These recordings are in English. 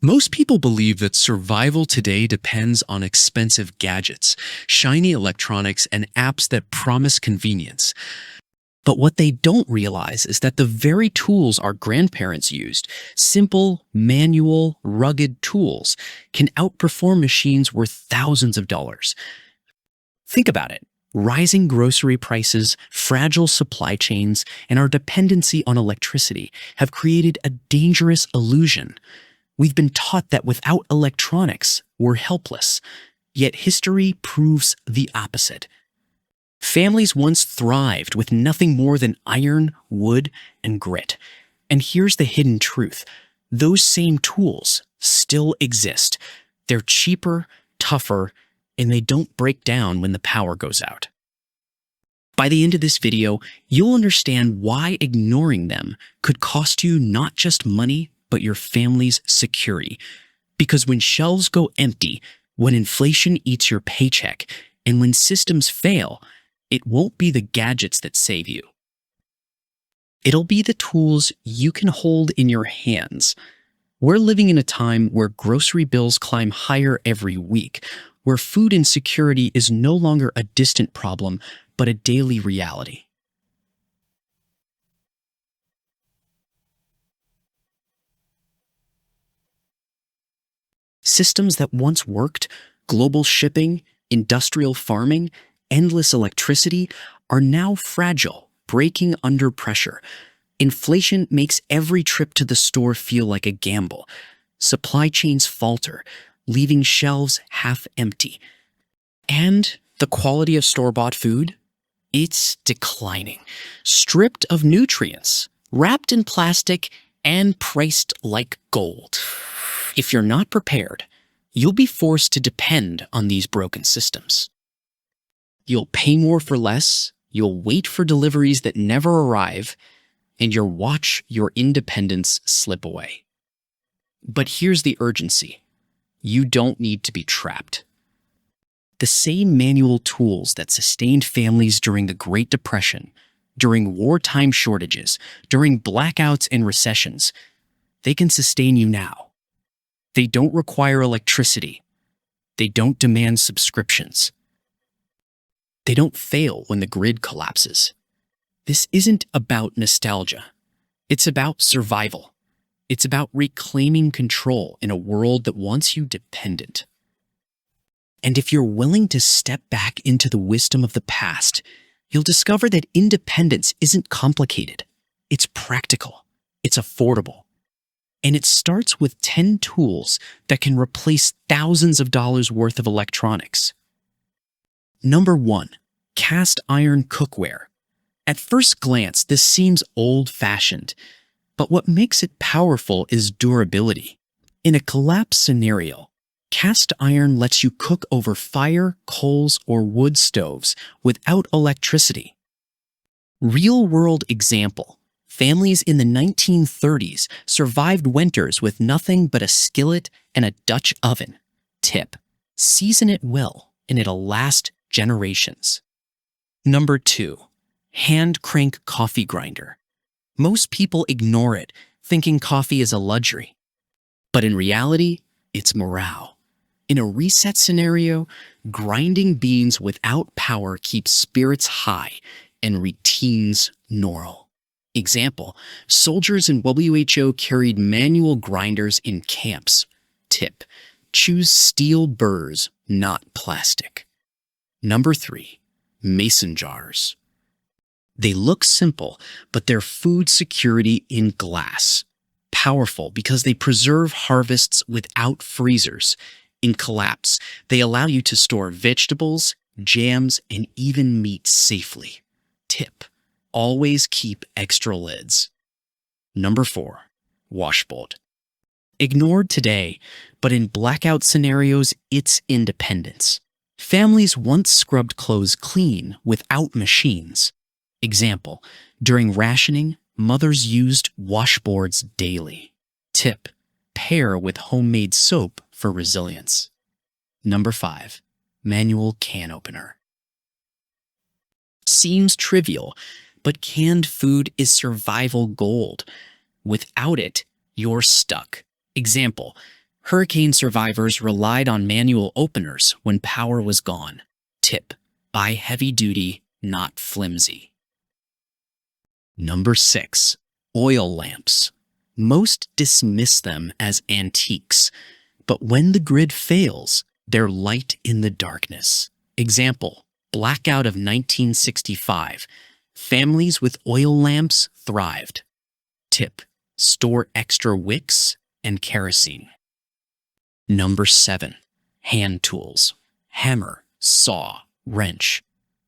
Most people believe that survival today depends on expensive gadgets, shiny electronics, and apps that promise convenience. But what they don't realize is that the very tools our grandparents used, simple, manual, rugged tools, can outperform machines worth thousands of dollars. Think about it. Rising grocery prices, fragile supply chains, and our dependency on electricity have created a dangerous illusion. We've been taught that without electronics, we're helpless. Yet history proves the opposite. Families once thrived with nothing more than iron, wood, and grit. And here's the hidden truth. Those same tools still exist. They're cheaper, tougher, and they don't break down when the power goes out. By the end of this video, you'll understand why ignoring them could cost you not just money, but your family's security. Because when shelves go empty, when inflation eats your paycheck, and when systems fail, it won't be the gadgets that save you. It'll be the tools you can hold in your hands. We're living in a time where grocery bills climb higher every week, where food insecurity is no longer a distant problem, but a daily reality. Systems that once worked, global shipping, industrial farming, endless electricity, are now fragile, breaking under pressure. Inflation makes every trip to the store feel like a gamble. Supply chains falter, leaving shelves half empty. And the quality of store-bought food? It's declining, stripped of nutrients, wrapped in plastic, and priced like gold. If you're not prepared, you'll be forced to depend on these broken systems. You'll pay more for less, you'll wait for deliveries that never arrive, and you'll watch your independence slip away. But here's the urgency. You don't need to be trapped. The same manual tools that sustained families during the Great Depression, during wartime shortages, during blackouts and recessions, they can sustain you now. They don't require electricity. They don't demand subscriptions. They don't fail when the grid collapses. This isn't about nostalgia. It's about survival. It's about reclaiming control in a world that wants you dependent. And if you're willing to step back into the wisdom of the past, you'll discover that independence isn't complicated. It's practical. It's affordable. And it starts with 10 tools that can replace thousands of dollars worth of electronics. Number 1, cast iron cookware. At first glance, this seems old-fashioned, but what makes it powerful is durability. In a collapse scenario, cast iron lets you cook over fire, coals, or wood stoves without electricity. Real-world example. Families in the 1930s survived winters with nothing but a skillet and a Dutch oven. Tip: season it well, and it'll last generations. Number 2, hand crank coffee grinder. Most people ignore it, thinking coffee is a luxury. But in reality, it's morale. In a reset scenario, grinding beans without power keeps spirits high and routines normal. Example, soldiers in WHO carried manual grinders in camps. Tip: choose steel burrs, not plastic. Number 3, mason jars. They look simple, but they're food security in glass. Powerful because they preserve harvests without freezers. In collapse, they allow you to store vegetables, jams, and even meat safely. Tip: always keep extra lids. Number 4, washboard. Ignored today, but in blackout scenarios, it's independence. Families once scrubbed clothes clean without machines. Example, during rationing, mothers used washboards daily. Tip: pair with homemade soap for resilience. Number 5, manual can opener. Seems trivial, but canned food is survival gold. Without it, you're stuck. Example, Hurricane survivors relied on manual openers when power was gone. Tip: buy heavy duty, not flimsy. Number 6. Oil lamps. Most dismiss them as antiques, but when the grid fails, they're light in the darkness. Example: blackout of 1965. Families with oil lamps thrived. Tip: store extra wicks and kerosene. Number 7. Hand tools. Hammer, saw, wrench.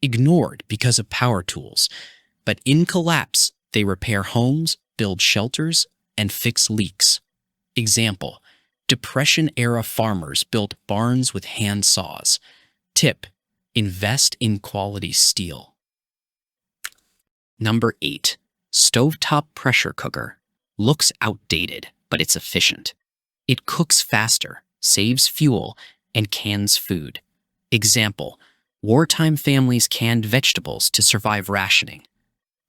Ignored because of power tools, but in collapse, they repair homes, build shelters, and fix leaks. Example: Depression-era farmers built barns with hand saws. Tip: invest in quality steel. Number 8. Stovetop pressure cooker. Looks outdated, but it's efficient. It cooks faster, saves fuel, and cans food. Example: wartime families canned vegetables to survive rationing.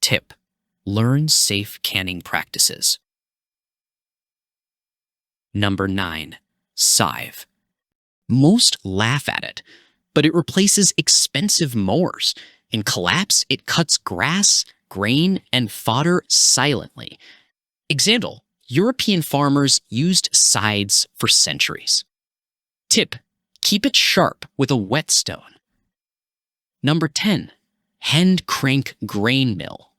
Tip: learn safe canning practices. Number 9. Scythe. Most laugh at it, but it replaces expensive mowers. In collapse, it cuts grass, grain, and fodder silently. Example: European farmers used scythes for centuries. Tip: keep it sharp with a whetstone. Number 10. Hand crank grain mill.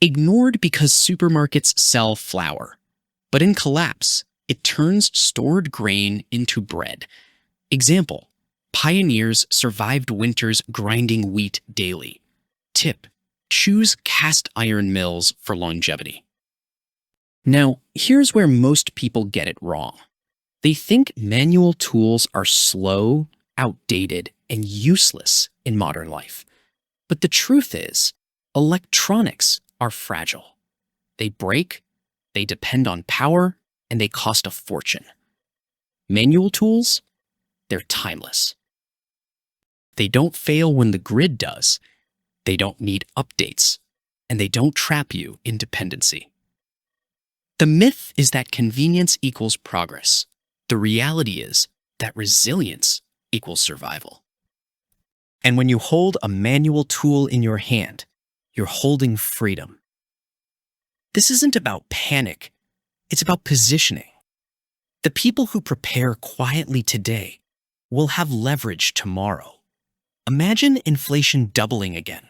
Ignored because supermarkets sell flour, but in collapse, it turns stored grain into bread. Example: pioneers survived winters grinding wheat daily. Tip: choose cast iron mills for longevity. Now, here's where most people get it wrong. They think manual tools are slow, outdated, and useless in modern life. But the truth is, electronics are fragile. They break, they depend on power, and they cost a fortune. Manual tools, they're timeless. They don't fail when the grid does. They don't need updates, and they don't trap you in dependency. The myth is that convenience equals progress. The reality is that resilience equals survival. And when you hold a manual tool in your hand, you're holding freedom. This isn't about panic, it's about positioning. The people who prepare quietly today will have leverage tomorrow. Imagine inflation doubling again.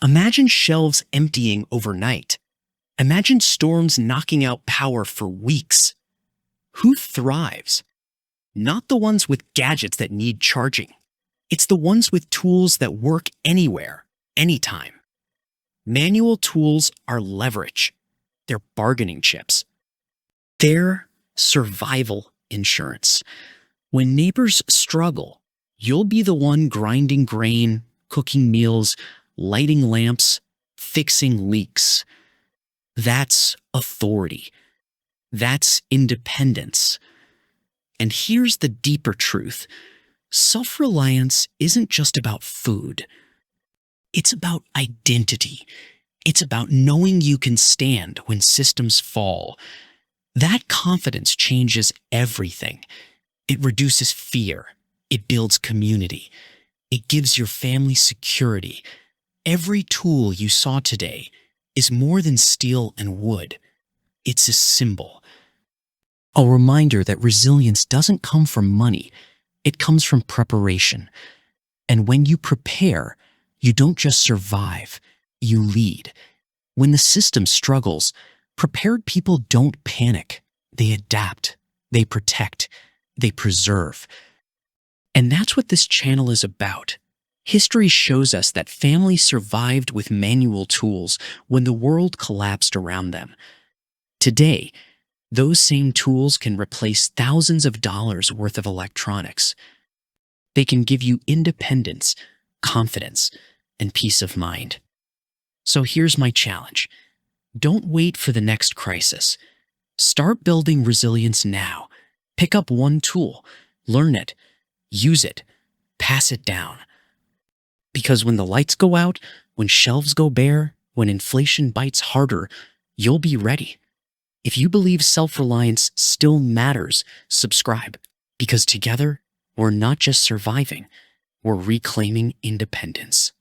Imagine shelves emptying overnight. Imagine storms knocking out power for weeks. Who thrives? Not the ones with gadgets that need charging. It's the ones with tools that work anywhere, anytime. Manual tools are leverage. They're bargaining chips. They're survival insurance. When neighbors struggle, you'll be the one grinding grain, cooking meals, lighting lamps, fixing leaks. That's authority. That's independence. And here's the deeper truth. Self-reliance isn't just about food. It's about identity. It's about knowing you can stand when systems fall. That confidence changes everything. It reduces fear. It builds community. It gives your family security. Every tool you saw today is more than steel and wood. It's a symbol. A reminder that resilience doesn't come from money. It comes from preparation. And when you prepare, you don't just survive, you lead. When the system struggles, prepared people don't panic. They adapt, they protect, they preserve. And that's what this channel is about. History shows us that families survived with manual tools when the world collapsed around them. Today, those same tools can replace thousands of dollars worth of electronics. They can give you independence, confidence, and peace of mind. So here's my challenge. Don't wait for the next crisis. Start building resilience now. Pick up one tool, learn it, use it, pass it down. Because when the lights go out, when shelves go bare, when inflation bites harder, you'll be ready. If you believe self-reliance still matters, subscribe, because together, we're not just surviving, we're reclaiming independence.